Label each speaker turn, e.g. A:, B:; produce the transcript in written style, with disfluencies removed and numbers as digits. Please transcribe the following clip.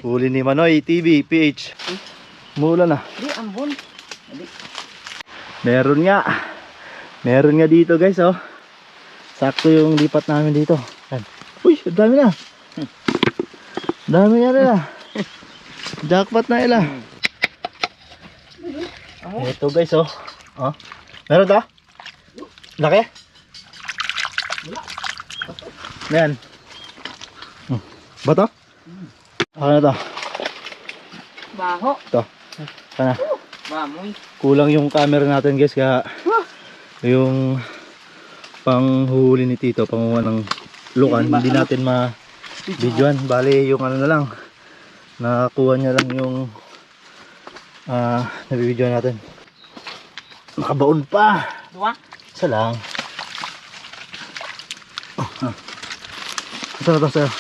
A: Huli ni Manoy TV PH. Mula na.
B: Di, ambon.
A: Meron nga. Meron nga dito guys oh. Sakto yung lipat namin dito. Yan. Uy, ang dami na. Dami nga nila. Jackpot na ila. Ito guys oh. Oh. Meron to? Laki? Yan. Bato? Ako na to.
B: Baho.
A: Ito. Sana.
B: Mamoy.
A: Kulang yung camera natin guys kaya yung panghuli ni Tito, panguha ng lukan, hindi natin ma-videoan. Bali yung ano na lang, nakakuha niya lang yung nabibidyoan natin. Nakabaon pa.
B: Dua?
A: Isa lang. Ito na to sa'yo.